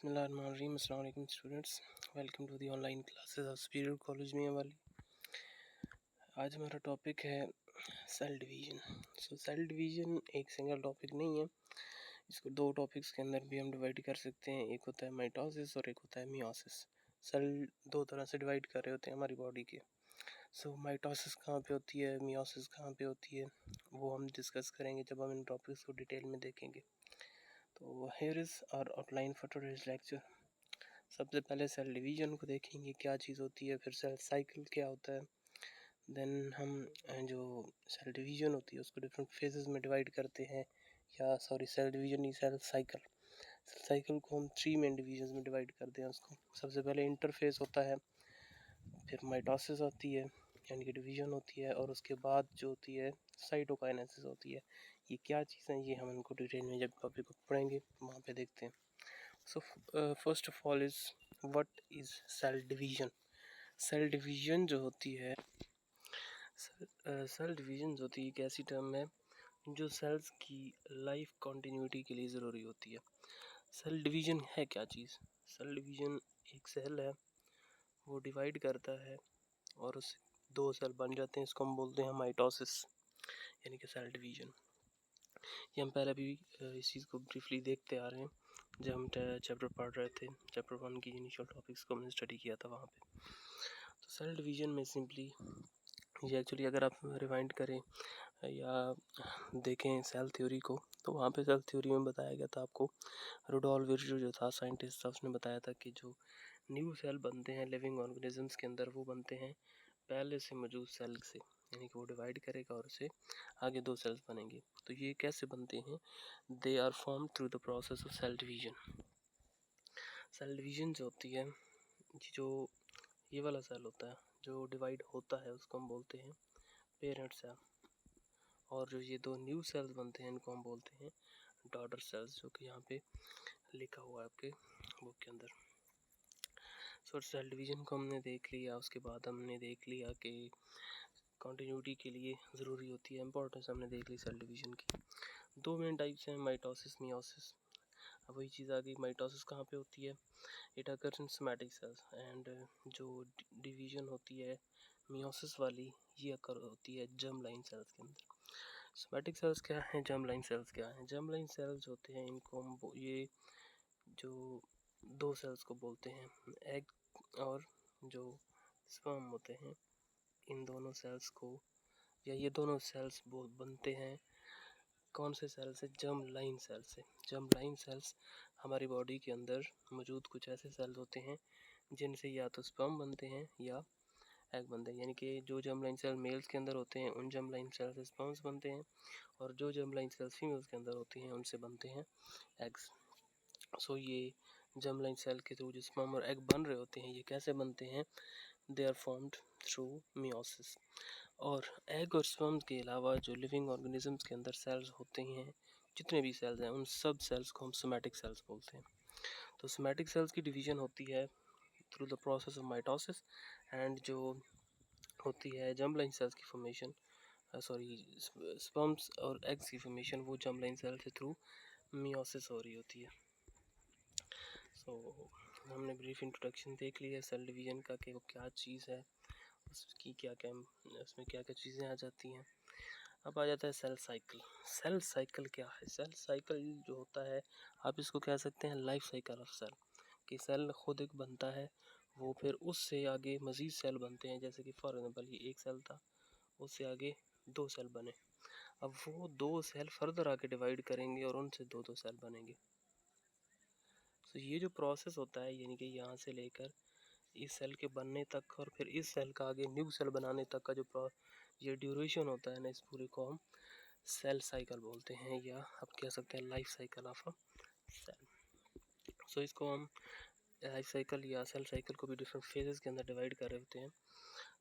बिस्मिल्लाहिर्रहमानिर्रहीम। अस्सलाम वालेकुम students, welcome to the online classes of superior college Mianwali. आज हमारा टॉपिक है सेल डिवीज़न। सेल डिवीज़न एक सिंगल टॉपिक नहीं है, इसको दो टॉपिक्स के अंदर भी हम डिवाइड कर सकते हैं। एक होता है माइटोसिस और एक होता है मियोसिस। सेल दो तरह से डिवाइड कर रहे होते हैं हमारी बॉडी के। माइटोसिस कहाँ पे होती है, मियोसिस कहाँ पे होती है, वो हम डिस्कस करेंगे जब हम इन टॉपिक्स को डिटेल में देखेंगे। तो here is our outline for today's lecture. सबसे पहले सेल डिवीज़न को देखेंगे, क्या चीज़ होती है, फिर सेल साइकिल क्या होता है। देन हम जो सेल डिवीज़न होती है उसको डिफरेंट फेजेस में डिवाइड करते हैं, या सॉरी सेल डिवीज़न नहीं, सेल साइकिल। सेल साइकिल को हम 3 मेन डिवीजन में डिवाइड करते हैं उसको। सबसे पहले इंटरफेस होता है, फिर माइटोसिस होती है यानी कि डिवीज़न होती है, और उसके बाद जो होती है साइटोकाइनेसिस होती है। ये क्या चीज़ें हैं, ये हम इनको डिटेल में जब टॉपिक को पढ़ेंगे वहाँ पे देखते हैं। So first of all is what is cell division. Cell division जो होती है, सेल डिवीज़न जो होती है एक ऐसी टर्म है जो सेल्स की लाइफ कंटिन्यूटी के लिए ज़रूरी होती है। सेल डिवीज़न है क्या चीज़? सेल डिवीज़न एक सेल है, वो डिवाइड करता है और उससे दो सेल बन जाते हैं, इसको हम बोलते हैं माइटोसिस यानी कि सेल डिवीज़न। ये हम पहले भी इस चीज़ को ब्रीफली देखते आ रहे हैं जब हम चैप्टर पढ़ रहे थे। चैप्टर 1 की इनिशियल टॉपिक्स को हमने स्टडी किया था वहाँ पे। तो सेल डिवीज़न में सिंपली ये एक्चुअली अगर आप रिवाइंड करें या देखें सेल थ्योरी को, तो वहाँ पे सेल थ्योरी में बताया गया था आपको, रुडोल्फ विर्चो जो था साइंटिस्ट था, उसने बताया था कि जो न्यू सेल बनते हैं लिविंग ऑर्गेनिजम्स के अंदर, वो बनते हैं पहले से मौजूद सेल से, यानी कि वो डिवाइड करेगा और उससे आगे दो सेल्स बनेंगे। तो ये कैसे बनते हैं? They are form through the process of cell division. Cell division जो होती है, जो ये वाला सेल होता है जो डिवाइड होता है उसको हम बोलते हैं पेरेंट सेल, और जो ये दो न्यू सेल्स बनते हैं इनको हम बोलते हैं डॉटर सेल्स, जो कि यहाँ पे लिखा हुआ है आपके बुक के अंदर। सेल डिवीज़न को हमने देख लिया, उसके बाद हमने देख लिया कि कंटिन्यूटी के लिए ज़रूरी होती है, इंपॉर्टेंस हमने देख ली सेल डिवीज़न की। दो मेन टाइप्स हैं, माइटोसिस, मियोसिस। अब वही चीज़ आ गई, माइटोसिस कहाँ पे होती है? It occurs in somatic cells, and जो डिवीज़न होती है मियोसिस वाली, ये अकर होती है जर्म लाइन सेल्स के अंदर। सोमैटिक सेल्स क्या हैं, जर्म लाइन सेल्स क्या हैं? जर्म लाइन सेल्स होते हैं, इनको हम ये जो दो सेल्स को बोलते हैं, एग और जो स्पर्म होते हैं, इन दोनों सेल्स को, या ये दोनों सेल्स बनते हैं कौन से सेल से? जर्म लाइन सेल से। जर्म लाइन सेल्स हमारी बॉडी के अंदर मौजूद कुछ ऐसे सेल्स होते हैं जिनसे या तो स्पर्म बनते हैं या एग बनते हैं, यानी कि जो जर्म लाइन सेल मेल्स के अंदर होते हैं उन जर्म लाइन सेल से स्पर्म्स बनते हैं, और जो जर्म लाइन सेल्स फीमेल्स के अंदर होती हैं उनसे बनते हैं एग्स। ये जर्म लाइन सेल के थ्रू जो स्पर्म और एग बन रहे होते हैं, ये कैसे बनते हैं? They are formed through meiosis. और एग और स्पर्म के अलावा जो लिविंग ऑर्गेनिजम्स के अंदर सेल्स होते हैं, जितने भी सेल्स हैं, उन सब सेल्स को हम सोमैटिक सेल्स बोलते हैं। तो सोमैटिक सेल्स की डिवीज़न होती है through the process of mitosis, and जो होती है जर्म लाइन सेल्स की फॉर्मेशन, स्पर्म्स और एग्स की फॉर्मेशन, वो जर्म लाइन सेल से थ्रू मियोसिस हो रही होती है। हमने ब्रीफ इंट्रोडक्शन देख लिया सेल डिवीज़न का कि वो क्या चीज़ है, उसमें क्या क्या चीज़ें आ जाती हैं। अब आ जाता है सेल साइकिल। सेल साइकिल क्या है? सेल साइकिल जो होता है, आप इसको कह सकते हैं लाइफ साइकिल ऑफ सेल, कि सेल खुद एक बनता है, वो फिर उससे आगे मज़ीद सेल बनते हैं। जैसे कि फॉर एग्जांपल ये एक सेल था, उससे आगे दो सेल बने, अब वो दो सेल फर्दर आके डिवाइड करेंगे और उनसे दो दो सेल बनेंगे। ये जो प्रोसेस होता है, यानी कि यहाँ से लेकर इस सेल के बनने तक और फिर इस सेल का आगे न्यू सेल बनाने तक का जो ये ड्यूरेशन होता है ना, इस पूरे को हम सेल साइकिल बोलते हैं, या आप कह सकते हैं life cycle of a cell. इसको हम लाइफ साइकिल या सेल साइकिल को भी डिफरेंट फेजेस के अंदर डिवाइड कर रहे होते हैं।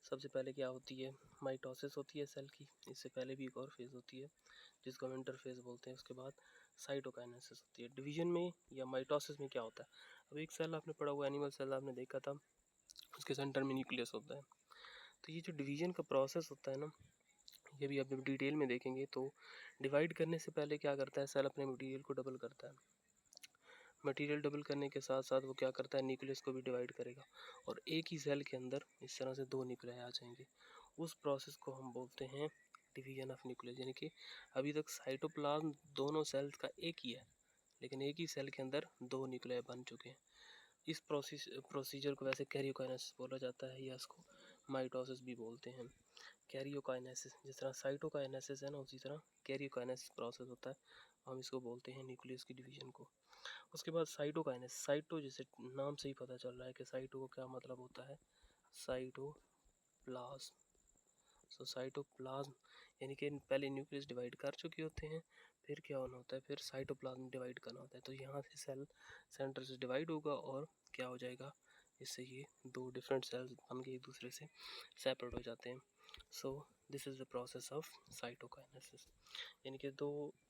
सबसे पहले क्या होती है? माइटोसिस होती है सेल की। इससे पहले भी एक और फेज़ होती है जिसको हम इंटरफेज बोलते हैं। उसके बाद साइटोकाइनेसिस होती है। डिवीजन में या माइटोसिस में क्या होता है? अब एक सेल आपने पढ़ा हुआ, एनिमल सेल आपने देखा था, उसके सेंटर में न्यूक्लियस होता है। तो ये जो डिवीज़न का प्रोसेस होता है ना, ये भी आप डिटेल में देखेंगे तो डिवाइड करने से पहले क्या करता है सेल? अपने मटेरियल को डबल करता है। मटेरियल डबल करने के साथ साथ वो क्या करता है, न्यूक्लियस को भी डिवाइड करेगा और एक ही सेल के अंदर इस तरह से 2 न्यूक्लियाई आ जाएंगे। उस प्रोसेस को हम बोलते हैं डिवीजन ऑफ न्यूक्लियस। यानी कि अभी तक साइटोप्लाज्म दोनों सेल्स का एक ही है, लेकिन एक ही सेल के अंदर 2 न्यूक्लियाई बन चुके हैं। इस प्रोसीजर को वैसे कैरियोकाइनेसिस बोला जाता है या इसको माइटोसिस भी बोलते हैं। कैरियोकाइनेसिस, जिस तरह साइटोकाइनेसिस है ना, उसी तरह कैरियोकाइनेसिस प्रोसेस होता है, हम इसको बोलते हैं न्यूक्लियस की डिवीजन को। उसके बाद साइटोकाइनेसिस, साइटो जैसे नाम से ही पता चल रहा है कि साइटो का क्या मतलब होता है, साइटोप्लाज्म। सो साइटोप्लाज्म यानी कि पहले न्यूक्लियस डिवाइड कर चुके होते हैं, फिर क्या होना होता है, फिर साइटोप्लाज्म डिवाइड करना होता है। तो यहाँ से सेल सेंटर से डिवाइड होगा और क्या हो जाएगा, इससे ये 2 डिफरेंट सेल्स बन के एक दूसरे से सेपरेट हो जाते हैं। So this is the process of cytokinesis. यानी कि 2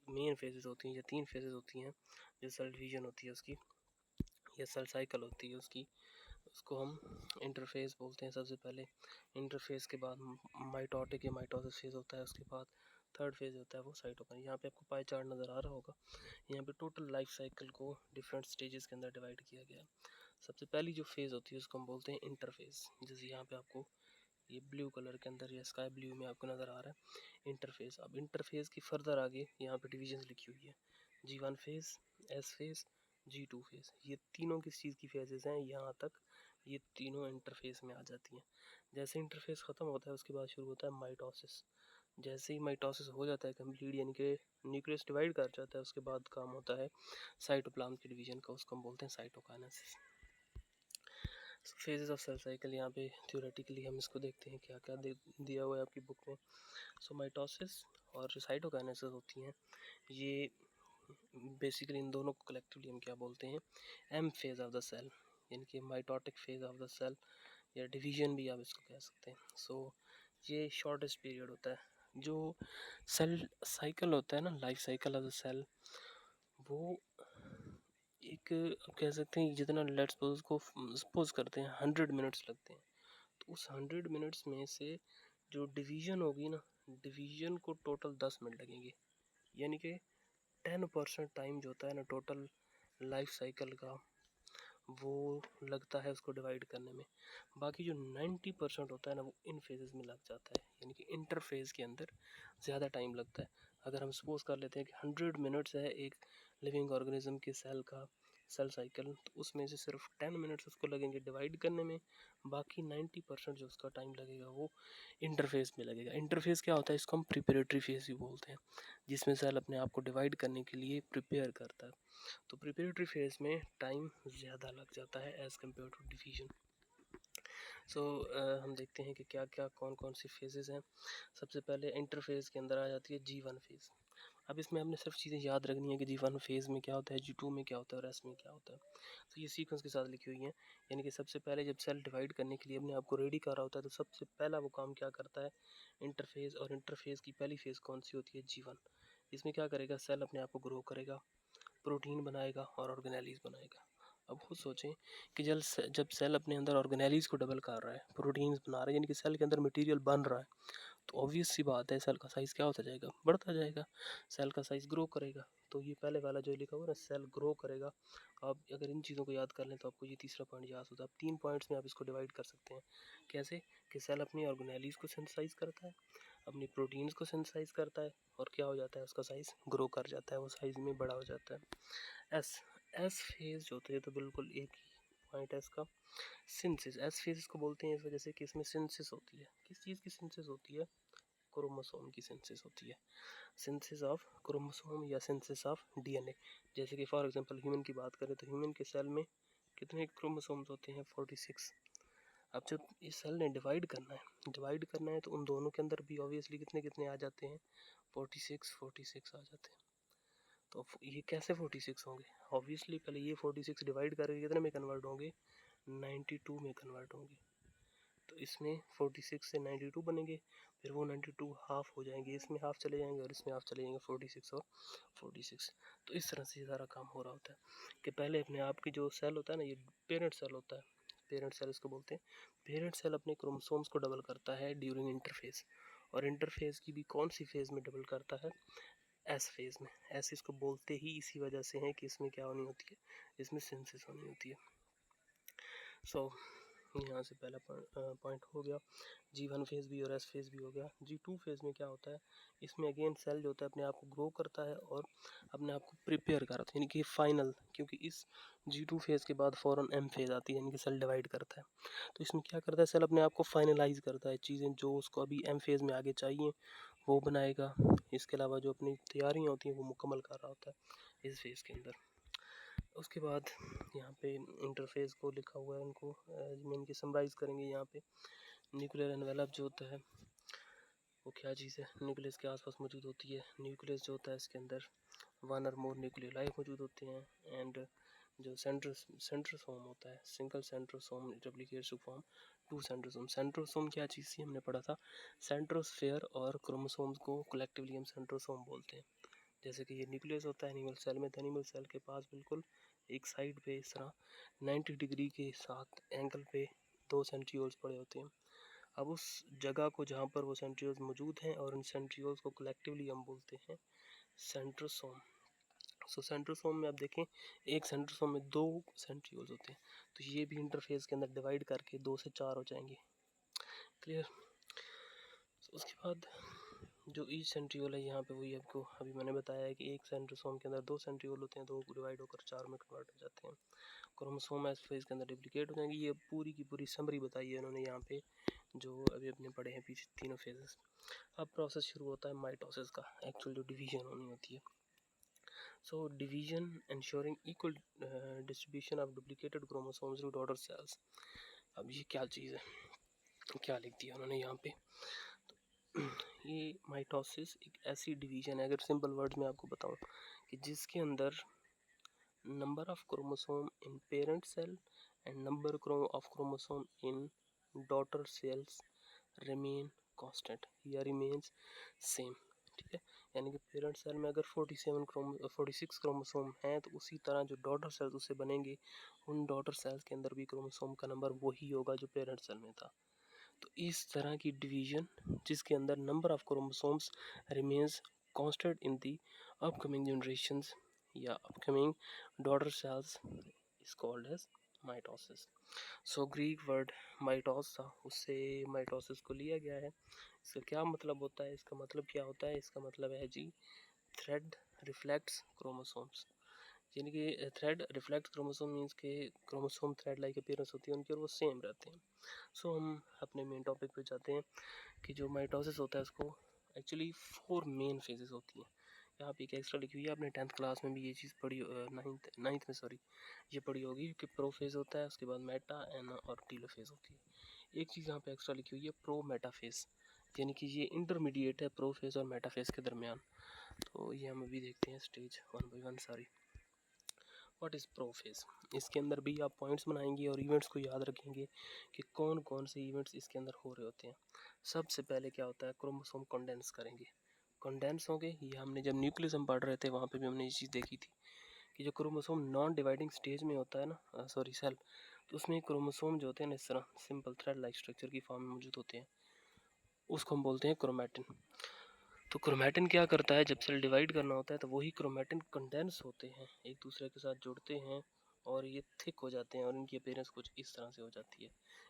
मेन फेजेस होती हैं या 3 फेजेस होती हैं जो सेल डिवीजन होती है उसकी या सेल साइकिल होती है उसकी। उसको हम इंटरफेस बोलते हैं सबसे पहले। इंटरफेस के बाद माइटोटिक या माइटोसिस फेज होता है, उसके बाद थर्ड फेज होता है वो साइटोकाइन। यहाँ पे आपको पाई चार्ट नज़र आ रहा होगा। यहाँ पे टोटल लाइफ साइकिल को डिफरेंट स्टेजेस के अंदर डिवाइड किया गया है। सबसे पहली जो फेज़ होती है उसको हम बोलते हैं इंटरफेस। जैसे यहाँ पे आपको ये ब्लू कलर के अंदर या स्काई ब्लू में आपको नज़र आ रहा है इंटरफेस। अब इंटरफेस की फर्दर आगे यहाँ पे डिविजन लिखी हुई है, G1 phase, S phase, G2 phase. ये तीनों किस चीज़ की फेजेस हैं, यहाँ तक ये तीनों इंटरफेस में आ जाती हैं। जैसे इंटरफेस ख़त्म होता है उसके बाद शुरू होता है माइटोसिस। जैसे ही माइटोसिस हो जाता है कंप्लीट, यानी कि न्यूक्लियस डिवाइड कर जाता है, उसके बाद काम होता है साइटोप्लाज्म के डिवीजन का, उसको हम बोलते हैं cytokinesis. Phases of cell cycle, यहाँ पे थ्योरेटिकली हम इसको देखते हैं क्या क्या दिया हुआ है आपकी बुक में। सो माइटोसिस और जो साइटोकाइनेसिस होती हैं, ये बेसिकली इन दोनों को कलेक्टिवली हम क्या बोलते हैं, M phase of the cell, यानी कि mitotic phase of the cell या डिवीजन भी आप इसको कह सकते हैं। सो ये शॉर्टेस्ट पीरियड होता है। जो सेल साइकिल होता है ना, life cycle of the cell, वो एक आप कह सकते हैं जितना लेट्स सपोज को सपोज करते हैं 100 मिनट्स लगते हैं, तो उस 100 मिनट्स में से जो डिवीजन होगी ना, डिवीजन को टोटल 10 मिनट लगेंगे। यानी कि 10% टाइम जो होता है ना टोटल लाइफ साइकिल का, वो लगता है उसको डिवाइड करने में। बाकी जो 90% होता है ना, वो इन फेजेस में लग जाता है, यानी कि इंटरफेज के अंदर ज़्यादा टाइम लगता है। अगर हम सपोज कर लेते हैं कि 100 मिनट्स है एक लिविंग ऑर्गेनिज्म के सेल का सेल साइकिल, तो उसमें से सिर्फ 10 मिनट्स उसको लगेंगे डिवाइड करने में, बाकी 90% जो उसका टाइम लगेगा वो इंटरफेस में लगेगा। इंटरफेस क्या होता है, इसको हम प्रिपरेटरी फेज भी बोलते हैं, जिसमें सेल अपने आप को डिवाइड करने के लिए प्रिपेयर करता है। तो प्रिपरेटरी फेज में टाइम ज़्यादा लग जाता है एज़ कम्पेयर टू डिवीजन। सो हम देखते हैं कि क्या क्या कौन कौन सी फेजेस हैं। सबसे पहले इंटरफेज के अंदर आ जाती है G1 फेज़। अब इसमें हमने सिर्फ चीज़ें याद रखनी है कि G1 फेज़ में क्या होता है, G2 में क्या होता है और S में क्या होता है। तो ये सीक्वेंस के साथ लिखी हुई है। यानी कि सबसे पहले जब सेल डिवाइड करने के लिए अपने आप को रेडी कर रहा होता है, तो सबसे पहला वो काम क्या करता है, इंटरफेज। और इंटरफेज की पहली फेज़ कौन सी होती है, G1। इसमें क्या करेगा, सेल अपने आप को ग्रो करेगा, प्रोटीन बनाएगा और ऑर्गेनेलीज बनाएगा। अब खुद सोचें कि जब सेल अपने अंदर ऑर्गेनेलीज को डबल कर रहा है, प्रोटीन्स बना रहा है, यानी कि सेल के अंदर मटेरियल बन रहा है, तो ऑब्वियस सी बात है सेल का साइज़ क्या होता जाएगा, बढ़ता जाएगा, सेल का साइज़ ग्रो करेगा। तो ये पहले वाला जो लिखा हुआ है ना, सेल ग्रो करेगा। आप अगर इन चीज़ों को याद कर लें तो आपको ये तीसरा पॉइंट याद होता है। आप 3 पॉइंट्स में आप इसको डिवाइड कर सकते हैं। कैसे कि सेल अपनी ऑर्गेनेलीज को सिंथेसाइज करता है, अपनी प्रोटीन्स को सिंथेसाइज करता है, और क्या हो जाता है, उसका साइज़ ग्रो कर जाता है, वो साइज़ में बड़ा हो जाता है। एस फेज जो होते हैं, तो बिल्कुल एक ही पॉइंट है इसका, सिंथेसिस। एस फेज इसको बोलते हैं इस वजह से कि इसमें सिंथेसिस होती है। किस चीज़ की सिंथेसिस होती है, क्रोमोसोम की सिंथेसिस होती है। सिंथेसिस ऑफ क्रोमोसोम या सिंथेसिस ऑफ डीएनए। जैसे कि फॉर एग्जांपल ह्यूमन की बात करें तो ह्यूमन के सेल में कितने क्रोमोसोम्स होते हैं, 46। अब जब इस सेल ने डिवाइड करना है तो उन दोनों के अंदर भी ऑब्वियसली कितने कितने आ जाते हैं, 46 आ जाते हैं। तो ये कैसे 46 होंगे, ऑब्वियसली पहले ये 46 डिवाइड करके कितने में कन्वर्ट होंगे, 92 में कन्वर्ट होंगे। तो इसमें 46 से 92 बनेंगे, फिर वो 92 हाफ हो जाएंगे, इसमें हाफ चले जाएंगे और इसमें हाफ चले जाएंगे, 46 और 46। तो इस तरह से सारा काम हो रहा होता है कि पहले अपने आप की जो सेल होता है ना, ये पेरेंट सेल होता है, पेरेंट सेल इसको बोलते हैं। पेरेंट सेल अपने क्रोमोसोम्स को डबल करता है ड्यूरिंग इंटरफेज, और इंटरफेज की भी कौन सी फेज में डबल करता है, एस फेज में। एस इसको बोलते ही इसी वजह से हैं कि इसमें क्या होनी होती है, इसमें सिंथेसिस होनी होती है। सो यहाँ से पहला पॉइंट हो गया, G1 फेज भी और एस फेज भी हो गया। G2 फेज में क्या होता है, इसमें अगेन सेल जो होता है अपने आप को ग्रो करता है और अपने आप को प्रिपेयर करता है, यानी कि फाइनल, क्योंकि इस G2 फेज के बाद फौरन M फेज आती है, यानी कि सेल डिवाइड करता है। तो इसमें क्या करता है, सेल अपने आप को फाइनलाइज करता है, चीज़ें जो उसको अभी M फेज में आगे चाहिए वो बनाएगा। इसके अलावा जो अपनी तैयारियाँ होती हैं वो मुकम्मल कर रहा होता है इस फेज के अंदर। उसके बाद यहाँ पे इंटरफेस को लिखा हुआ है, उनको मैं इनकी समराइज़ करेंगे। यहाँ पे न्यूक्लियर एनवेलप जो होता है वो क्या चीज़ है, न्यूक्लियस के आसपास मौजूद होती है। न्यूक्लियस जो होता है इसके अंदर वन और मोर न्यूक्लियोलाई मौजूद होते हैं। एंड जो सेंट्रोसोम होता है, single centrosome replicates to form two centrosome. Centrosome क्या चीज़ थी, हमने पढ़ा था सेंट्रोस्फेयर और क्रोमोसोम्स को कलेक्टिवली हम सेंट्रोसोम बोलते हैं। जैसे कि ये न्यूक्लियस होता है एनिमल सेल में, तो एनिमल सेल के पास बिल्कुल एक साइड पे इस तरह 90 डिग्री के साथ एंगल पे 2 सेंट्रियोल्स पड़े होते हैं। अब उस जगह को जहाँ पर वो सेंट्रियोल्स मौजूद हैं और उन सेंट्रियोल्स को कलेक्टिवली हम बोलते हैं सेंट्रोसोम। सो सेंट्रोसोम में आप देखें, एक सेंट्रोसोम में 2 सेंट्रियोल्स होते हैं, तो ये भी इंटरफेस के अंदर डिवाइड करके 2 से 4 हो जाएंगे। क्लियर। उसके बाद जो ईच सेंट्रियोल है यहाँ पे वही आपको अभी मैंने बताया है कि एक सेंट्रोसोम के अंदर 2 सेंट्रियोल होते हैं, 2 डिवाइड होकर 4 में कन्वर्ट हो जाते हैं। क्रोमोसोम एस फेज के अंदर डुप्लीकेट हो जाएंगे। ये पूरी की पूरी समरी बताई है उन्होंने यहाँ पे, जो अभी अपने पढ़े हैं पीछे तीनों फेजेस। अब प्रोसेस शुरू होता है माइटोसिस का, एक्चुअल जो डिवीजन होनी होती है। So division ensuring equal distribution of duplicated chromosomes to daughter cells. अब ये क्या चीज़ है, क्या लिख दिया उन्होंने यहाँ पे। ये माइटोसिस एक ऐसी डिवीजन है, अगर सिंपल वर्ड्स में आपको बताऊं, कि जिसके अंदर number of chromosome in parent cell and number of chromosome in daughter cells remain constant या रिमेन्स सेम। ठीक है, यानी कि पेरेंट सेल में अगर 46 क्रोमोसोम हैं, तो उसी तरह जो डॉटर सेल्स उससे बनेंगे, उन डॉटर सेल्स के अंदर भी क्रोमोसोम का नंबर वही होगा जो पेरेंट सेल में था। तो इस तरह की डिवीजन जिसके अंदर number of chromosomes remains constant in the upcoming generations या upcoming daughter cells is called as mitosis. So Greek word mitos था, उससे माइटोसिस को लिया गया है। इसका क्या मतलब होता है, इसका मतलब क्या होता है, इसका मतलब है जी थ्रेड रिफ्लेक्ट्स क्रोमोसोम्स, यानी कि थ्रेड रिफ्लेक्ट क्रोमोसोम मीन्स के क्रोमोसोम थ्रेड लाइक अपीयरेंस होती है उनकी और वो सेम रहते हैं। सो हम अपने मेन टॉपिक पे जाते हैं कि जो माइटोसिस होता है उसको एक्चुअली 4 मेन फेजेस होती हैं। यहाँ पे एक एक्स्ट्रा लिखी हुई है, आपने 10th क्लास में भी ये चीज़ पढ़ी, नाइन्थ में सॉरी, ये पढ़ी होगी कि प्रो फेज होता है, उसके बाद मेटा एन और टीलो फेज होती है। एक चीज़ यहाँ पे एक्स्ट्रा लिखी हुई है प्रो मेटा फेज, यानी कि ये इंटरमीडिएट है प्रो फेज और मेटा फेज के दरमियान। तो ये हम अभी देखते हैं स्टेज 1 बाई 1 सारी। व्हाट इज़ प्रो फेज, इसके अंदर भी आप पॉइंट्स बनाएंगे और इवेंट्स को याद रखेंगे कि कौन कौन से इवेंट्स इसके अंदर हो रहे होते हैं। सबसे पहले क्या होता है, क्रोमोसोम कंडेंस करेंगे, कंडेंस होंगे। ये हमने जब न्यूक्लियस हम पढ़ रहे थे वहाँ पे भी हमने ये चीज़ देखी थी कि जो क्रोमोसोम नॉन डिवाइडिंग स्टेज में होता है ना, सॉरी सेल, तो उसमें क्रोमोसोम जो होते हैं ना इस तरह सिंपल थ्रेड लाइक स्ट्रक्चर की फॉर्म में मौजूद होते हैं, उसको हम बोलते हैं क्रोमैटिन। तो क्रोमैटिन क्या करता है, जब सेल डिवाइड करना होता है तो वही क्रोमैटिन कंडेंस होते हैं, एक दूसरे के साथ जुड़ते हैं और ये थिक हो जाते हैं और इनकी अपीयरेंस कुछ इस तरह से हो जाती है,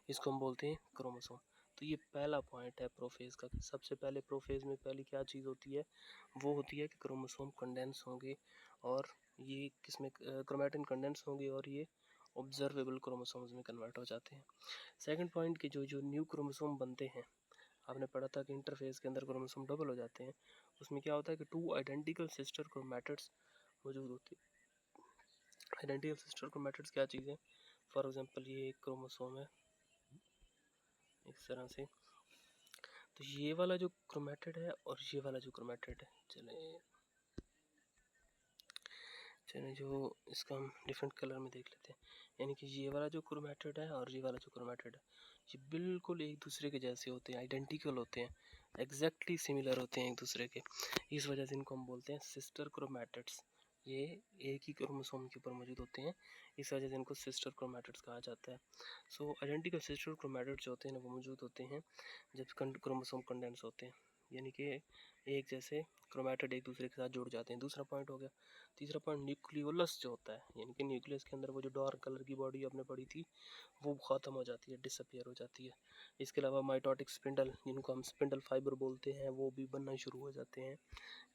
इसको हम बोलते हैं क्रोमोसोम। तो ये पहला पॉइंट है प्रोफेज का, कि सबसे पहले प्रोफेज में पहली क्या चीज़ होती है, वो होती है कि क्रोमोसोम कंडेंस होंगे और ये किसमें क्रोमैटिन कंडेंस होंगे और ये ऑब्जर्वेबल क्रोमोसोम्स में कन्वर्ट हो जाते हैं। सेकंड पॉइंट कि जो जो न्यू क्रोमोसोम बनते हैं, आपने पढ़ा था कि इंटरफेस के अंदर क्रोमोसोम डबल हो जाते हैं, उसमें क्या होता है कि 2 आइडेंटिकल सिस्टर क्रोमैटिड्स मौजूद होते हैं। आइडेंटिकल सिस्टर क्रोमैटिड्स क्या चीज़ है, फॉर एग्जांपल ये एक क्रोमोसोम है इस तरह से, तो ये वाला जो क्रोमैटिड है और ये वाला जो क्रोमैटिड है, चले जो इसका हम डिफरेंट कलर में देख लेते हैं, यानी कि ये वाला जो क्रोमैटिड है और ये वाला जो क्रोमैटिड है, ये बिल्कुल एक दूसरे के जैसे होते हैं, आइडेंटिकल होते हैं, एग्जैक्टली सिमिलर होते हैं एक दूसरे के। इस वजह से इनको हम बोलते हैं सिस्टर क्रोमैटिड्स। ये एक ही क्रोमोसोम के ऊपर मौजूद होते हैं, इस वजह से इनको सिस्टर क्रोमैटिड्स कहा जाता है। सो आइडेंटिकल सिस्टर क्रोमैटिड्स जो होते हैं ना वो मौजूद होते हैं जब क्रोमोसोम कंडेंस होते हैं, यानी कि एक जैसे क्रोमेटिड एक दूसरे के साथ जुड़ जाते हैं, दूसरा पॉइंट हो गया। तीसरा पॉइंट न्यूक्लियोलस जो होता है, यानी कि न्यूक्लियस के अंदर वो जो डार्क कलर की बॉडी आपने पढ़ी थी वो ख़त्म हो जाती है, डिसअपियर हो जाती है। इसके अलावा माइटोटिक स्पिंडल, जिनको हम स्पिंडल फाइबर बोलते हैं, वो भी बनना शुरू हो जाते हैं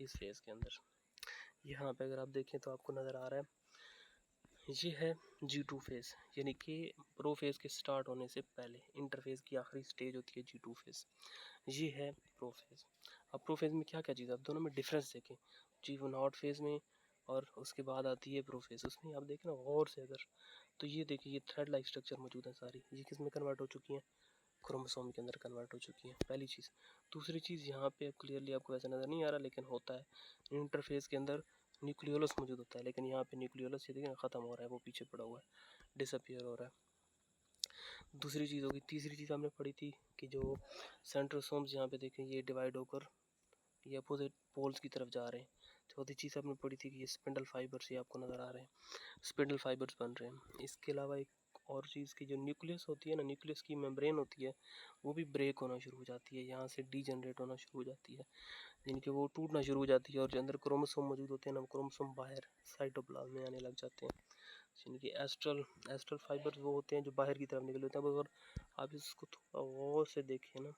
इस फेज़ के अंदर। यहाँ पे अगर आप देखें तो आपको नज़र आ रहा है ये है G2 फेज़, यानी कि प्रो फेज़ के स्टार्ट होने से पहले इंटरफेज़ की आखिरी स्टेज होती है G2 फेज़, ये है प्रो फेज़। अब प्रो फेज़ में क्या क्या चीज़ है, आप दोनों में डिफरेंस देखें। G1 फेज़ में और उसके बाद आती है प्रो फेज़, उसमें आप देखें ना गौर से अगर, तो ये देखिए ये थ्रेड लाइक स्ट्रक्चर मौजूद है सारी, ये किस में कन्वर्ट हो चुकी हैं, क्रोमोसोम के अंदर कन्वर्ट हो चुकी हैं, पहली चीज़। दूसरी चीज़ यहाँ पे क्लियरली आपको वैसे नज़र नहीं आ रहा लेकिन होता है, इंटरफेस के अंदर न्यूक्लियोलस मौजूद होता है, लेकिन यहाँ पे न्यूक्लियोलस ये देखिए ना ख़त्म हो रहा है, वो पीछे पड़ा हुआ है, डिसअपियर हो रहा है। दूसरी चीज़ होगी। तीसरी चीज़ हमने पढ़ी थी कि जो सेंट्रोसोम्स यहाँ पे देखें ये डिवाइड होकर ये अपोजिट पोल्स की तरफ जा रहे हैं। चौथी चीज़ हमने पढ़ी थी कि ये स्पिंडल फाइबर्स ये आपको नज़र आ रहे हैं, स्पिंडल फाइबर्स बन रहे हैं। इसके अलावा एक और चीज़ की जो न्यूक्लियस होती है ना, न्यूक्लियस की मेम्ब्रेन होती है वो भी ब्रेक होना शुरू हो जाती है, यहाँ से डीजनरेट होना शुरू हो जाती है, यानी कि वो टूटना शुरू हो जाती है, और जो अंदर क्रोमोसोम मौजूद होते हैं ना, क्रोमोसोम बाहर साइटोप्लाज्म में आने लग जाते हैं, यानी कि एस्ट्रल फाइबर्स वो होते हैं जो बाहर की तरफ निकले होते हैं। अगर आप इसको थोड़ा गौर से देखें ना,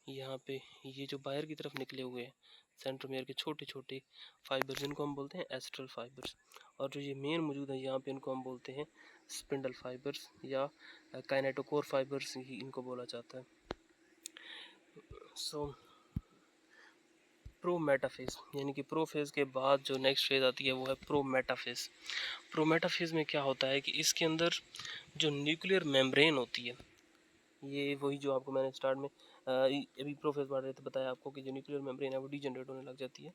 यहाँ पे ये जो बाहर की तरफ निकले हुए हैं सेंट्रोमियर के छोटे छोटे फाइबर्स, इनको हम बोलते हैं एस्ट्रल फाइबर्स, और जो ये मेन मौजूद है यहाँ पे इनको हम बोलते हैं स्पिंडल फाइबर्स या काइनेटोकोर फाइबर्स ही इनको बोला जाता है। सो प्रो मेटाफेज, यानी कि प्रो फेज़ के बाद जो नेक्स्ट फेज़ आती है वो है प्रो मेटाफेज। प्रो मेटाफेज में क्या होता है कि इसके अंदर जो न्यूक्लियर मेम्ब्रेन होती है, ये वही जो आपको मैंने स्टार्ट में अभी प्रो फेज़ पढ़ रहे थे बताया आपको कि जो न्यूक्लियर मेम्ब्रेन है वो डीजनरेट होने लग जाती है,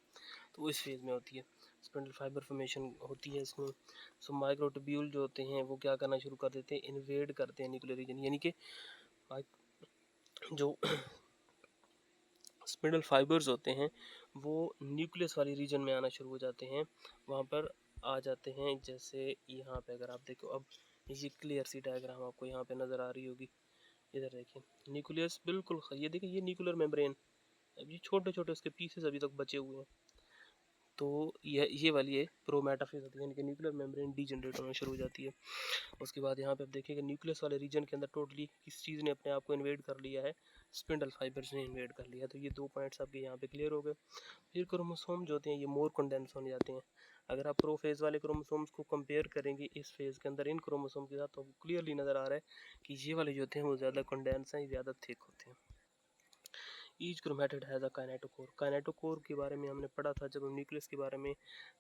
तो वो इस फेज़ में होती है। स्पिंडल फाइबर फॉर्मेशन होती है इसमें। सो माइक्रोट्यूब्यूल जो होते हैं वो क्या करना शुरू कर देते हैं, इन्वेड करते हैं न्यूक्लियर रीजन, यानी कि जो स्पिंडल फाइबर्स होते हैं वो न्यूक्लियस वाली रीजन में आना शुरू हो जाते हैं, वहाँ पर आ जाते हैं। जैसे यहाँ पे अगर आप देखो, अब ये क्लियर सी डायग्राम आपको यहाँ पे नज़र आ रही होगी, इधर देखिए न्यूक्लियस बिल्कुल, ये देखिए ये न्यूक्लियर मेम्ब्रेन, अब ये छोटे छोटे उसके पीसेस अभी तक बचे हुए हैं, तो ये वाली है प्रो मेटाफेज होती है, यानी कि न्यूक्लियर मेम्ब्रेन डीजनरेट होना शुरू हो जाती है। उसके बाद यहाँ पे आप देखिएगा न्यूक्लियस वाले रीजन के अंदर टोटली किस चीज़ ने अपने आप को इन्वेड कर लिया है, स्पिंडल फाइबर्स ने इन्वेड कर लिया। तो ये दो पॉइंट्स आपके यहाँ पे क्लियर हो गए। फिर क्रोमोसोम जो होते हैं ये मोर कंडेंस होने जाते हैं। अगर आप प्रो फेज़ वाले क्रोमोसोम्स को कंपेयर करेंगे इस फेज़ के अंदर इन क्रोमोसोम के साथ, तो क्लियरली नज़र आ रहा है कि ये वाले जो होते हैं वो ज़्यादा कंडेंस हैं, ज़्यादा थिक होते हैं। Each chromatid has a kinetochore. Kinetochore के बारे में हमने पढ़ा था जब हम न्यूक्लियस के बारे में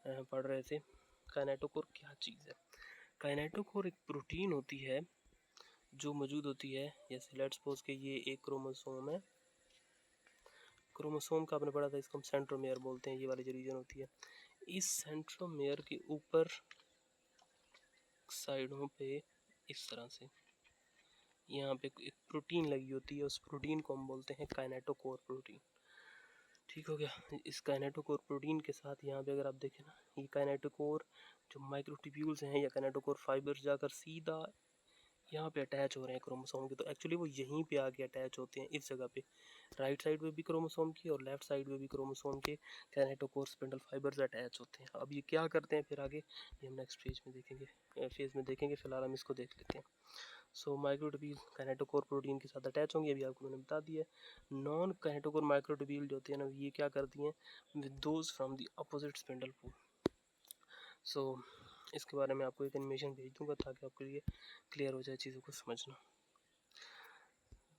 पढ़ रहे थे। काइनेटोकोर क्या चीज़ है? काइनेटोकोर एक प्रोटीन होती है जो मौजूद होती है, जैसे लेट्स सपोज कि ये एक क्रोमोसोम है, क्रोमोसोम का आपने पढ़ा था, इसको हम सेंट्रोमेयर बोलते हैं, ये वाली जो रीजन होती है, इस सेंट्रोमेयर के ऊपर साइडों पे इस तरह से यहाँ पे एक प्रोटीन लगी होती है, उस प्रोटीन को हम बोलते हैं काइनेटोकोर प्रोटीन। ठीक हो गया। इस काइनेटोकोर प्रोटीन के साथ यहाँ पे अगर आप देखें ना, ये काइनेटोकोर जो माइक्रोट्यूब्यूल्स हैं या काइनेटोकोर फाइबर्स जाकर सीधा यहाँ पे अटैच हो रहे हैं क्रोमोसोम के, तो एक्चुअली वो यहीं पे आके अटैच होते हैं इस जगह पे, राइट साइड में भी क्रोमोसोम की और लेफ्ट साइड में भी क्रोमोसोम के काइनेटोकोर स्पिंडल फाइबर्स अटैच होते हैं। अब ये क्या करते हैं फिर आगे, ये हम नेक्स्ट फेज में देखेंगे, फिलहाल हम इसको देख लेते हैं। सो माइक्रोट्यूब्यूल काइनेटोकोर प्रोटीन के साथ अटैच होंगे, अभी आपको मैंने बता दिया। नॉन काइनेटोकोर माइक्रोट्यूब्यूल जो होते हैं ना, ये क्या करती हैं, with those from the opposite spindle pole. So इसके बारे में आपको एक एनिमेशन भेज दूंगा ताकि आपके लिए क्लियर हो जाए चीज़ों को समझना।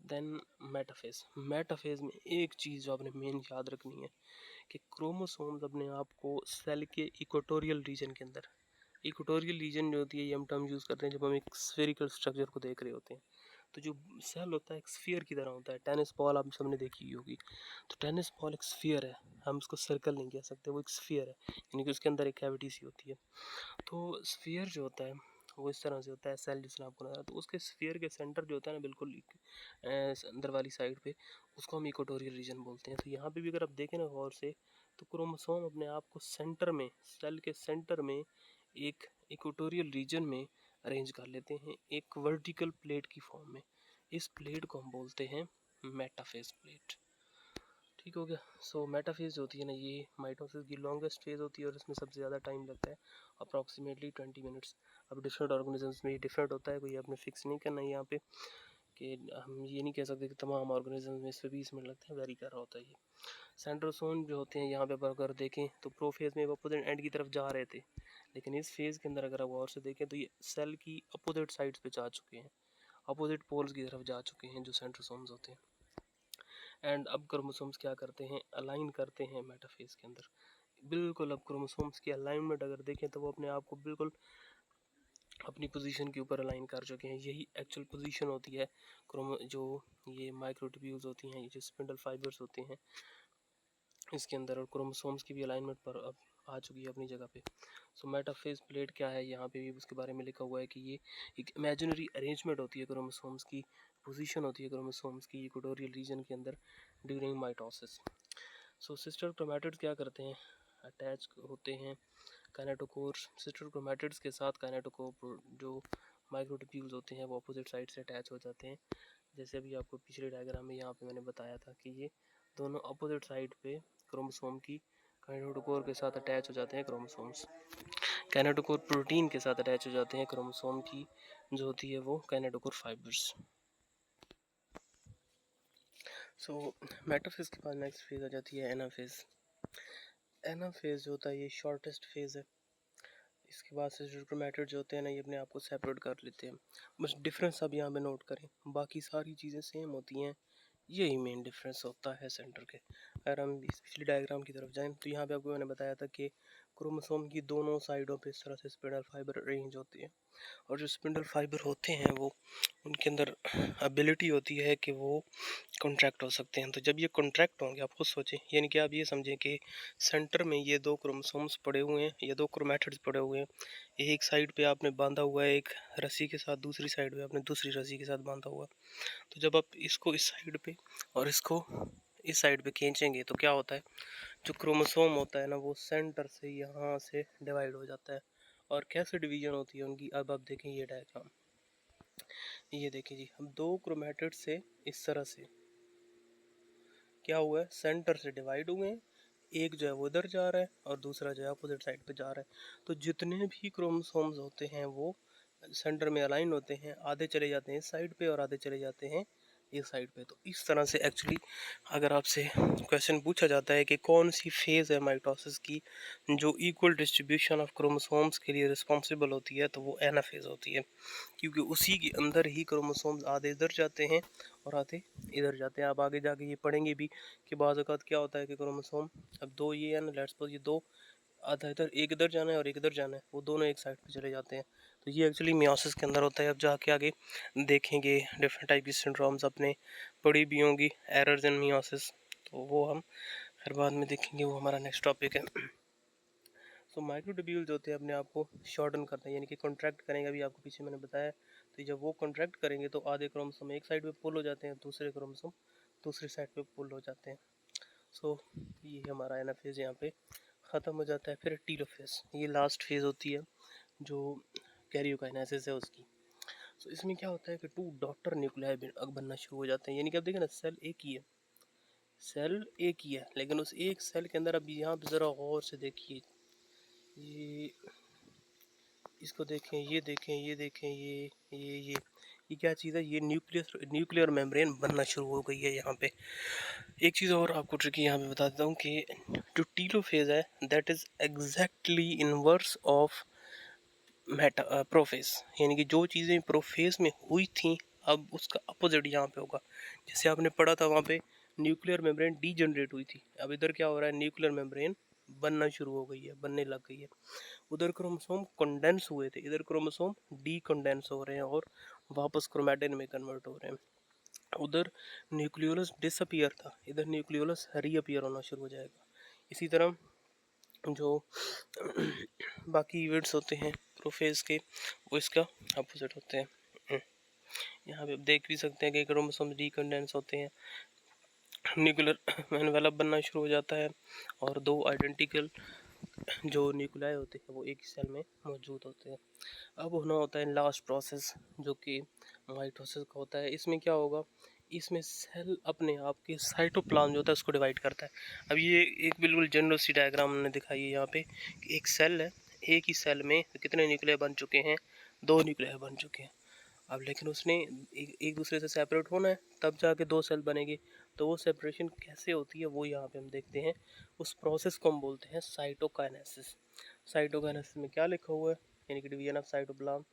Then metaphase. मेटाफेज में एक चीज़ जो आपने मेन याद रखनी है कि क्रोमोसोम्स अपने आप को सेल के इक्वेटोरियल रीजन के अंदर, इक्वेटोरियल रीजन जो होती है ये हम टर्म यूज़ करते हैं जब हम एक स्फेरिकल स्ट्रक्चर को देख रहे होते हैं। तो जो सेल होता है एक स्फीयर की तरह होता है, टेनिस बॉल आप सबने देखी ही होगी, तो टेनिस बॉल एक स्फीयर है, हम उसको सर्कल नहीं कह सकते, वो एक स्फीयर है, यानी कि उसके अंदर एक कैविटी सी होती है। तो स्फीयर जो होता है वो इस तरह से होता है, सेल जिसने आपको नजर, तो उसके स्फीयर के सेंटर जो होता है ना बिल्कुल अंदर वाली साइड पे, उसको हम इक्वेटोरियल रीजन बोलते हैं। तो यहाँ पे भी अगर आप देखें ना गौर से, तो क्रोमोसोम अपने आप को सेंटर में, सेल के सेंटर में एक इक्वेटोरियल रीजन में अरेंज कर लेते हैं एक वर्टिकल प्लेट की फॉर्म में। इस प्लेट को हम बोलते हैं मेटाफेज प्लेट। ठीक हो गया। सो मेटाफेज जो होती है ना, ये माइटोसिस की लॉन्गेस्ट फेज होती है और इसमें सबसे ज़्यादा टाइम लगता है, अप्रॉक्सीमेटली 20 मिनट्स। अब डिफरेंट ऑर्गेनिजम्स में ये डिफरेंट होता है, कोई आपने फिक्स नहीं करना है यहाँ पे कि हम ये नहीं कह सकते कि तमाम ऑर्गेनिजम्स में इससे 20 मिनट लगते हैं, वेरी कर रहा होता है ये। सेंट्रोसोम जो होते हैं यहाँ पे अगर देखें तो प्रोफेज में अपोजिट एंड की तरफ जा रहे थे, लेकिन इस फेज़ के अंदर अगर आप और से देखें तो ये सेल की अपोजिट साइड्स पे जा चुके हैं, अपोजिट पोल्स की तरफ जा चुके हैं जो सेंट्रोसोम्स होते हैं। एंड अब क्रोमोसोम्स क्या करते हैं, अलाइन करते हैं मेटाफेज के अंदर, बिल्कुल। अब क्रोमोसोम्स की अलाइनमेंट अगर देखें तो वो अपने आप को बिल्कुल अपनी पोजीशन के ऊपर अलाइन कर चुके हैं। यही एक्चुअल पोजीशन होती है जो ये माइक्रोट्यूब्यूल्स होती हैं, ये जो स्पिंडल फाइबर्स होते हैं इसके अंदर, और क्रोमोसोम्स की भी अलाइनमेंट पर अब आ चुकी है अपनी जगह पे। सो मेटाफेज प्लेट क्या है, यहाँ पे भी उसके बारे में लिखा हुआ है कि ये एक इमेजिनरी अरेंजमेंट होती है क्रोमोसोम्स की, पोजीशन होती है क्रोमोसोम्स की इक्वेटोरियल रीजन के अंदर ड्यूरिंग माइटोसिस। सो सिस्टर क्रोमैटिड्स क्या करते हैं, अटैच होते हैं काइनेटोकोर्स, सिस्टर क्रोमैटिड्स के साथ काइनेटोकोर जो माइक्रोट्यूब्यूल्स होते हैं वो अपोजिट साइड से अटैच हो जाते हैं। जैसे अभी आपको पिछले डायग्राम में यहाँ पे मैंने बताया था कि ये दोनों अपोजिट साइड पे क्रोमोसोम की काइनेटोकोर के साथ अटैच हो जाते हैं क्रोमोसोम्स। काइनेटोकोर प्रोटीन के साथ अटैच हो जाते हैं क्रोमोसोम की जो होती है वो काइनेटोकोर फाइबर्स। सो मेटाफेज के बाद नेक्स्ट फेज आ जाती है एनाफेज। एनाफेज जो होता है ये शॉर्टेस्ट फेज है। इसके बाद सिस्टर क्रोमैटिड जो होते हैं ना, ये अपने आप को सेपरेट कर लेते हैं। बस डिफरेंस अब यहाँ पे नोट करें, बाकी सारी चीज़ें सेम होती हैं, यही मेन डिफरेंस होता है सेंटर के। अगर हम इस पिछली डायग्राम की तरफ जाएं तो यहाँ पे आपको मैंने बताया था कि क्रोमोसोम की दोनों साइडों पे इस तरह से स्पिंडल फाइबर अरेंज होते हैं, और जो स्पिंडल फाइबर होते हैं वो उनके अंदर एबिलिटी होती है कि वो कॉन्ट्रैक्ट हो सकते हैं। तो जब ये कॉन्ट्रैक्ट होंगे, आप खुद सोचें, यानी कि आप ये समझें कि सेंटर में ये दो क्रोमोसोम्स पड़े हुए हैं, ये दो क्रोमैटिड्स पड़े हुए हैं, एक साइड पे आपने बांधा हुआ है एक रस्सी के साथ, दूसरी साइड पे आपने दूसरी रस्सी के साथ बांधा हुआ। तो जब आप इसको इस साइड पे और इसको इस साइड पे खींचेंगे तो क्या होता है, जो क्रोमोसोम होता है ना वो सेंटर से यहाँ से डिवाइड हो जाता है। और कैसे डिवीजन होती है उनकी, अब आप देखें ये डायग्राम, ये देखिए जी, हम दो क्रोमैटिड से इस तरह से क्या हुआ है, सेंटर से डिवाइड हुए हैं। एक जो है वो इधर जा रहा है और दूसरा जो है अपोजिट साइड पे जा रहा है। तो जितने भी क्रोमोसोम्स होते हैं वो सेंटर में अलाइन होते हैं, आधे चले जाते हैं इस साइड पे और आधे चले जाते हैं इस साइड पे। तो इस तरह से एक्चुअली अगर आपसे क्वेश्चन पूछा जाता है कि कौन सी फेज़ है माइटोसिस की जो इक्वल डिस्ट्रीब्यूशन ऑफ क्रोमोसोम्स के लिए रिस्पॉन्सिबल होती है, तो वो एनाफेज होती है, क्योंकि उसी के अंदर ही क्रोमोसोम्स आधे इधर जाते हैं और आधे इधर जाते हैं। आप आगे जाके ये पढ़ेंगे भी कि बाज़ औक़ात क्या होता है कि क्रोमोसोम, अब दो ये है ना, लेट्स सपोज ये दो, आधा इधर, एक इधर जाना है और एक इधर जाना है, वो दोनों एक साइड पे चले जाते हैं। तो ये एक्चुअली मियोसिस के अंदर होता है। अब जाके आगे देखेंगे डिफरेंट टाइप की सिंड्रोम्स अपने पढ़ी भी होंगी, एरर्स इन मियोसिस, तो वो हम फिर बाद में देखेंगे, वो हमारा नेक्स्ट टॉपिक है। सो माइक्रोट्यूब्यूल्स होते हैं अपने आप को शॉर्टन करते हैं, यानी कि कॉन्ट्रैक्ट करेंगे, अभी आपको पीछे मैंने बताया। तो जब वो कॉन्ट्रैक्ट करेंगे तो आधे क्रोमोसोम एक साइड पे पुल हो जाते हैं, दूसरे क्रोमोसोम दूसरी साइड पे पुल हो जाते हैं। सो ये हमारा एनाफेज यहाँ पे ख़त्म हो जाता है। फिर टीलोफेज, ये लास्ट फेज़ होती है जो कैरियोकाइनेसिस है उसकी। सो इसमें क्या होता है कि टू डॉटर न्यूक्लियाई बनना शुरू हो जाते हैं, यानी कि आप देखें ना, सेल एक ही है, सेल एक ही है, लेकिन उस एक सेल के अंदर अब यहाँ पे ज़रा गौर से देखिए, ये इसको देखें, ये देखें, ये देखें, ये क्या चीज़ है, ये न्यूक्लियर मेम्ब्रेन बनना शुरू हो गई है यहाँ पे। एक चीज़ और आपको ट्रिकी यहाँ पे बता देता हूँ कि जो टीलोफेज है that is exactly inverse of prophase, यानी कि जो चीज़ें प्रोफेज में हुई थी अब उसका अपोजिट यहाँ पे होगा। जैसे आपने पढ़ा था वहाँ पे न्यूक्लियर मेम्ब्रेन डीजनरेट हुई थी, अब इधर क्या हो रहा है, न्यूक्लियर मेम्ब्रेन बनना शुरू हो गई है, बनने लग गई है। उधर क्रोमोसोम कंडेंस हुए थे, इधर क्रोमोसोम डी कंडेंस हो रहे हैं और वापस क्रोमैटिन में कन्वर्ट हो रहे हैं। उधर न्यूक्लियोलस डिसअपियर था, इधर न्यूक्लियोलस रीअपियर होना शुरू हो जाएगा। इसी तरह जो बाकी इवेंट्स होते हैं प्रोफेज के वो इसका अपोजिट होते हैं। यहाँ पे आप देख भी सकते हैं कि क्रोमोसोम डी कंडेंस होते हैं, न्यूक्लियर एनवेलप बनना शुरू हो जाता है और दो आइडेंटिकल जो न्यूक्लियाई होते हैं वो एक ही सेल में मौजूद होते हैं। अब होना होता है लास्ट प्रोसेस जो कि माइटोसिस का होता है। इसमें क्या होगा इसमें सेल अपने आप के साइटोप्लाज्म जो होता है उसको डिवाइड करता है। अब ये एक बिल्कुल जनरल सी डायग्राम हमने दिखाई है यहाँ पे कि एक सेल है, एक ही सेल में कितने न्यूक्लियर बन चुके हैं, 2 न्यूक्लियर बन चुके हैं। अब लेकिन उसने एक दूसरे से सेपरेट होना है, तब जाके 2 सेल बनेंगे। तो वो सेपरेशन कैसे होती है वो यहाँ पे हम देखते हैं। उस प्रोसेस को हम बोलते हैं साइटोकाइनेसिस। साइटोकाइनेसिस में क्या लिखा हुआ है, यानी कि division of cytoplasm.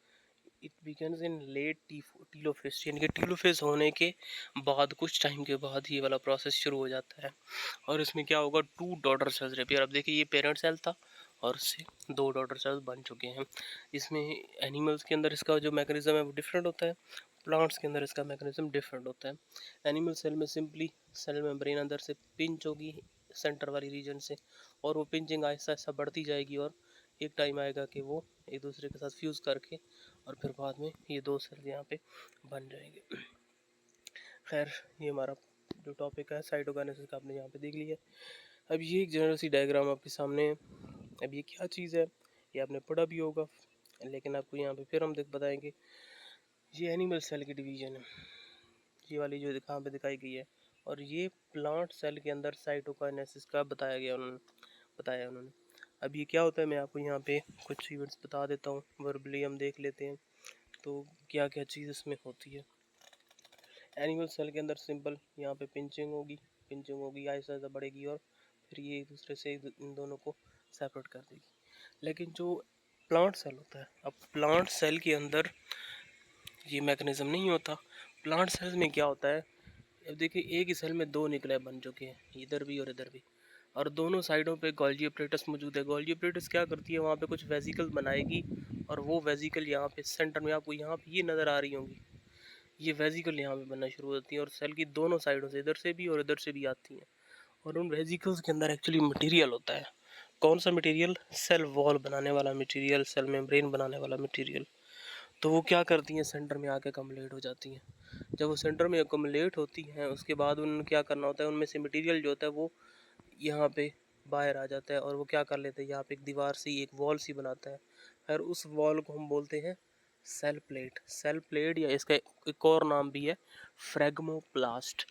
It begins in late telophase, यानी कि टीलोफेज होने के बाद कुछ टाइम के बाद ये वाला प्रोसेस शुरू हो जाता है। और इसमें क्या होगा, 2 डॉटर सेल्स रिपेयर। अब देखिए ये पेरेंट सेल था और इससे 2 डॉटर सेल्स बन चुके हैं। इसमें एनिमल्स के अंदर इसका जो मैकेनिज्म है वो डिफरेंट होता है, प्लांट्स के अंदर इसका मैकेनिज्म डिफरेंट होता है। एनिमल सेल में सिंपली सेल मेम्ब्रेन अंदर से पिंच होगी सेंटर वाली रीजन से, और वो पिंचिंग आहिस्ता आहिस्ता बढ़ती जाएगी और एक टाइम आएगा कि वो एक दूसरे के साथ फ्यूज़ करके और फिर बाद में ये 2 सेल यहाँ पे बन जाएंगे। खैर ये हमारा जो टॉपिक है साइटोकाइनेसिस का आपने यहाँ पे देख लिया। अब ये एक जनरल सी डायग्राम आपके सामने है। अब ये क्या चीज़ है ये आपने पढ़ा भी होगा, लेकिन आपको यहाँ पे फिर हम बताएंगे। ये एनिमल सेल की डिवीजन है, ये वाली जो कहाँ पे दिखाई गई है, और ये प्लांट सेल के अंदर साइटोकाइनेसिस का बताया उन्होंने। अब ये क्या होता है मैं आपको यहाँ पे कुछ इवेंट्स बता देता हूँ, वर्बली हम देख लेते हैं तो क्या क्या चीज़ इसमें होती है। एनिमल सेल के अंदर सिंपल यहाँ पे पिंचिंग होगी आहिस्ता आहिस्ता बढ़ेगी और फिर ये एक दूसरे से इन दोनों को सेपरेट कर देगी। लेकिन जो प्लांट सेल होता है, अब प्लांट सेल के अंदर ये मैकेनिज्म नहीं होता। प्लांट सेल में क्या होता है, अब देखिए एक ही सेल में 2 न्यूक्लियर बन चुके हैं, इधर भी और इधर भी, और दोनों साइडों पे गोल्गी अपरेटस मौजूद है। गोल्गी अपरेटस क्या करती है, वहाँ पे कुछ वेजिकल बनाएगी और वो वेजिकल यहाँ पे सेंटर में आपको यहाँ पे ये नज़र आ रही होंगी, ये वेजिकल यहाँ पे बनना शुरू हो जाती है और सेल की दोनों साइडों से, इधर से भी और इधर से भी आती हैं। और उन वेजिकल्स के अंदर एक्चुअली मटेरियल होता है। कौन सा मटेरियल, सेल वॉल बनाने वाला मटेरियल, सेल मेम्ब्रेन बनाने वाला मटेरियल। तो वो क्या करती हैं, सेंटर में आके कम्युलेट हो जाती हैं। जब वो सेंटर में कम्युलेट होती हैं उसके बाद उन्हें क्या करना होता है, उनमें से मटेरियल जो होता है वो यहाँ पे बाहर आ जाता है और वो क्या कर लेते हैं, यहाँ पे एक दीवार सी एक वॉल सी बनाता है। और उस वॉल को हम बोलते हैं सेल प्लेट, या इसका एक और नाम भी है फ्रेगमोप्लास्ट।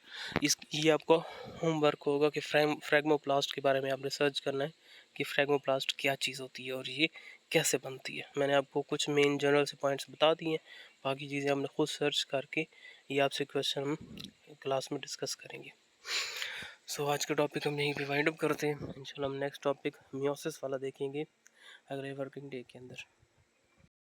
ये आपको होमवर्क होगा कि फ्रेगमोप्लास्ट के बारे में आप रिसर्च करना है कि फ्रेगमोप्लास्ट क्या चीज़ होती है और ये कैसे बनती है। मैंने आपको कुछ मेन जनरल से पॉइंट्स बता दिए हैं, बाकी चीज़ें हमने खुद सर्च करके ये आपसे क्वेश्चन हम क्लास में डिस्कस करेंगे। सो आज का टॉपिक हम यहीं पे वाइंड अप करते हैं। इंशाल्लाह हम नेक्स्ट टॉपिक मियोसिस वाला देखेंगे अगले वर्किंग डे के अंदर।